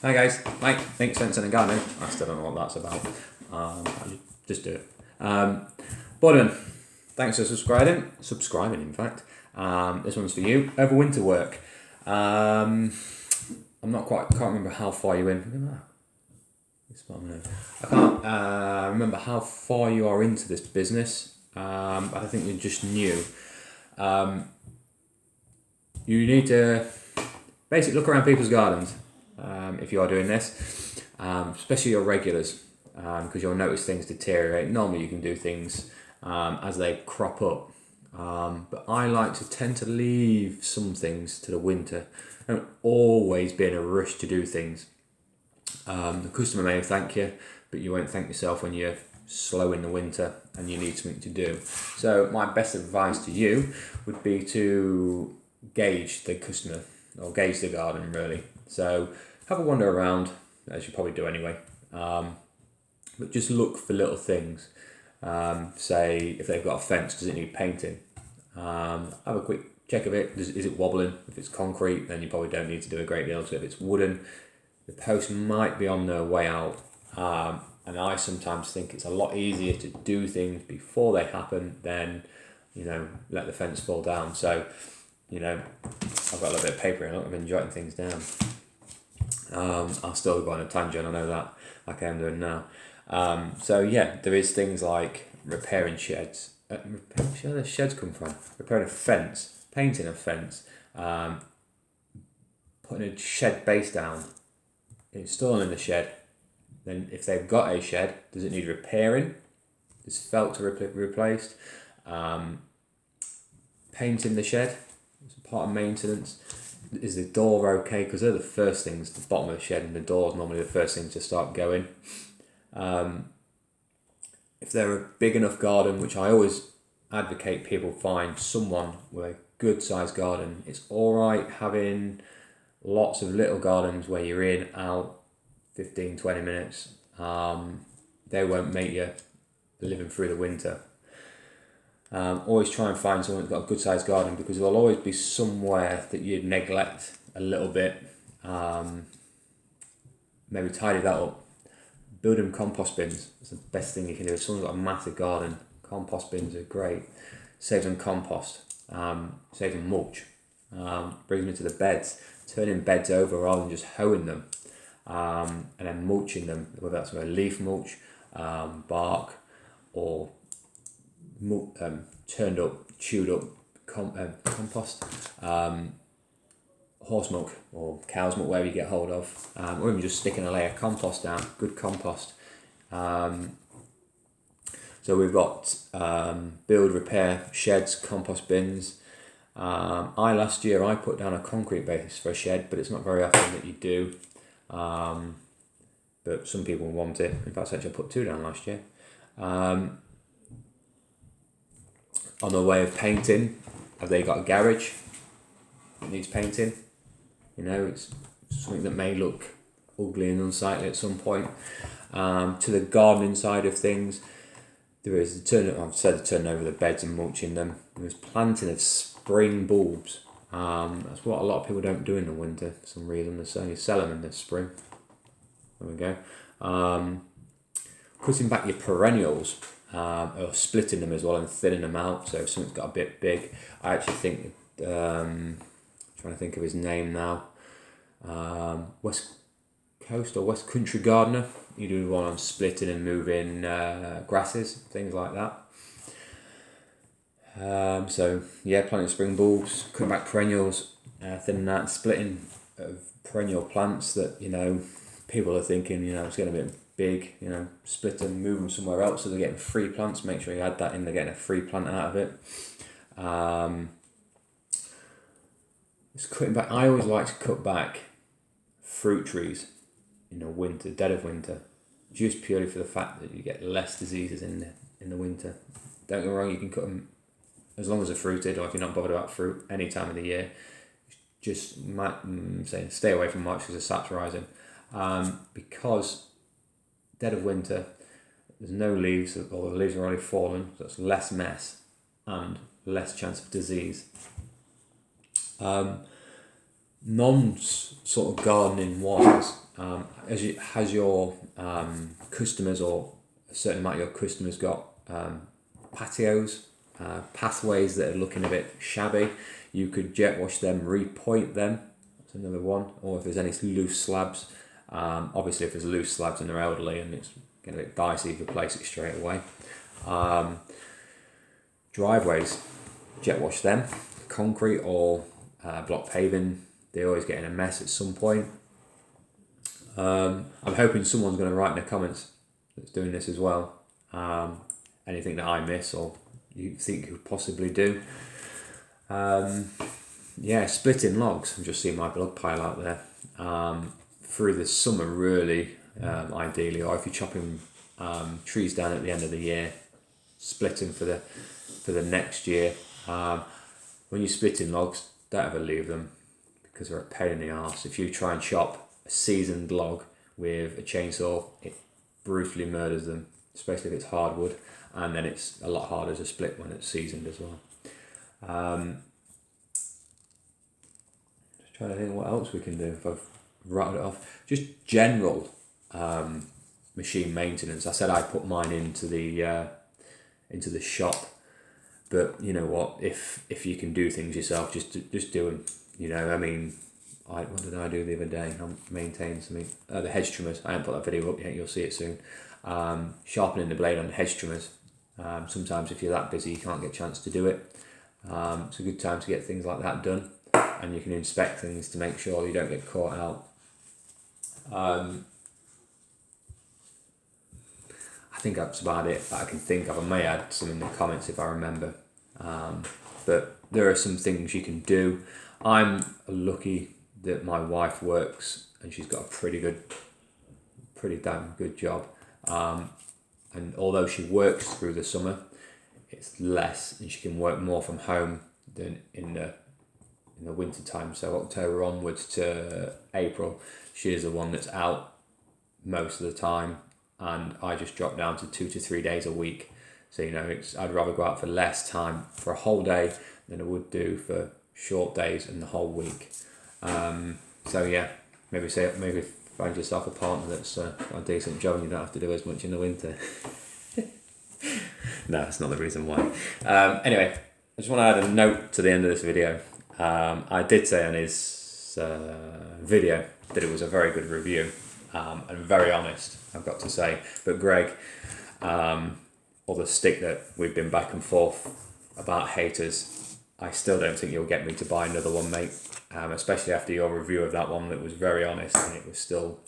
Hi guys, Mike, Make Sense in Gardening. I still don't know what that's about. I'll just do it. Boarderman, thanks for subscribing in fact. This one's for you. Over winter work. I'm not quite, can't remember how far you in. I can't remember how far you are into this business. I think you're just new. You need to basically look around people's gardens if you are doing this, especially your regulars, because you'll notice things deteriorate. Normally you can do things as they crop up, but I like to tend to leave some things to the winter. I don't always be in a rush to do things. The customer may thank you, but you won't thank yourself when you're slow in the winter and you need something to do. So my best advice to you would be to gauge the customer, or gauge the garden really. So have a wander around, as you probably do anyway, but just look for little things. Say if they've got a fence, does it need painting? Have a quick check of it. Is it wobbling? If it's concrete, then you probably don't need to do a great deal. So if it's wooden, the posts might be on their way out. And I sometimes think it's a lot easier to do things before they happen than, let the fence fall down. So, I've got a little bit of paper here. I've been jotting things down. I'll still go on a tangent, I know that, like I'm doing now. There is things like repairing sheds. Where do the sheds come from? Repairing a fence, painting a fence, putting a shed base down, installing the shed. Then if they've got a shed, does it need repairing? Is felt to replaced? Painting the shed, it's a part of maintenance. Is the door okay? Because they're the first things, the bottom of the shed and the door is normally the first things to start going. If they're a big enough garden, which I always advocate people find someone with a good sized garden. It's alright having lots of little gardens where you're in, out, 15, 20 minutes. They won't make you living through the winter. Always try and find someone that's got a good sized garden, because there'll always be somewhere that you'd neglect a little bit. Maybe tidy that up. Build them compost bins. That's the best thing you can do. If someone's got a massive garden, compost bins are great. Saves them compost, saves them mulch, brings them into the beds, turning beds over rather than just hoeing them, and then mulching them, whether that's a leaf mulch, bark, or turned up, chewed up compost, horse milk or cow's milk, whatever you get hold of, or even just sticking a layer of compost down, good compost. So we've got build, repair, sheds, compost bins. Last year I put down a concrete base for a shed, but it's not very often that you do. But some people want it. In fact, actually I put 2 down last year. On the way of painting, have they got a garage that needs painting? It's something that may look ugly and unsightly at some point. To the gardening side of things, there is turning over the beds and mulching them. There's planting of spring bulbs. That's what a lot of people don't do in the winter for some reason. They only sell them in the spring. There we go. Cutting back your perennials, or splitting them as well and thinning them out. So if something's got a bit big, I actually think, trying to think of his name now, West Coast or West Country Gardener. You do one on splitting and moving grasses, things like that. Planting spring bulbs, cutting back perennials, thinning that, splitting of perennial plants that people are thinking it's getting a bit big. Split them, move them somewhere else so they're getting free plants. Make sure you add that in. They're getting a free plant out of it. It's cutting back. I always like to cut back fruit trees in the winter, dead of winter, just purely for the fact that you get less diseases in the winter. Don't get me wrong, you can cut them as long as they're fruited, or if you're not bothered about fruit any time of the year. Just stay away from March because the sap's rising. Because dead of winter, there's no leaves, or the leaves are already fallen, so it's less mess and less chance of disease. sort of gardening wise, has your customers, or a certain amount of your customers, got patios, pathways that are looking a bit shabby? You could jet wash them, repoint them. That's another one. Or if there's any loose slabs, obviously if there's loose slabs and they're elderly and it's getting a bit dicey, replace it straight away. Driveways, jet wash them. Concrete or block paving, they're always getting a mess at some point. I'm hoping someone's going to write in the comments that's doing this as well. Anything that I miss or you think you could possibly do. Yeah, splitting logs. I'm just seeing my blog pile out there. Through the summer, really, ideally, or if you're chopping trees down at the end of the year, splitting for the next year. When you're splitting logs, don't ever leave them because they're a pain in the arse. If you try and chop a seasoned log with a chainsaw, it brutally murders them, especially if it's hardwood, and then it's a lot harder to split when it's seasoned as well. Just trying to think what else we can do if I've rattled it off. Just general machine maintenance. I said I put mine into the shop, but you know what? If you can do things yourself, just do them. You know, I mean, what did I do the other day? I maintained something. The hedge trimmers. I haven't put that video up yet. You'll see it soon. Sharpening the blade on the hedge trimmers. Sometimes if you're that busy, you can't get a chance to do it. It's a good time to get things like that done, and you can inspect things to make sure you don't get caught out. I think that's about it that I can think of. I may add some in the comments if I remember. But there are some things you can do. I'm lucky that my wife works and she's got a pretty damn good job. And although she works through the summer, it's less, and she can work more from home than in the winter time. So October onwards to April, she is the one that's out most of the time, and I just drop down to 2 to 3 days a week. So you know, I'd rather go out for less time for a whole day than I would do for short days and the whole week. So yeah, maybe find yourself a partner that's got a decent job and you don't have to do as much in the winter. No, that's not the reason why. Anyway, I just want to add a note to the end of this video. I did say on his video that it was a very good review, and very honest, I've got to say. But Greg, or the stick that we've been back and forth about haters, I still don't think you'll get me to buy another one, mate. Especially after your review of that one that was very honest, and it was still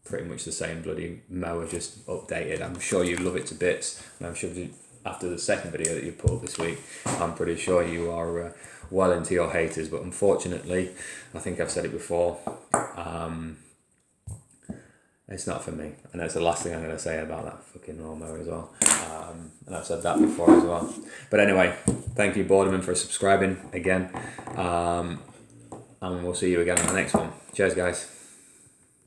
pretty much the same bloody mower, just updated. I'm sure you love it to bits, and I'm sure after the second video that you put up this week, I'm pretty sure you are well into your haters. But unfortunately, I think I've said it before, it's not for me, and that's the last thing I'm going to say about that fucking lawnmower as well. And I've said that before as well. But anyway, thank you, Boarderman, for subscribing again. And we'll see you again on the next one. Cheers, guys.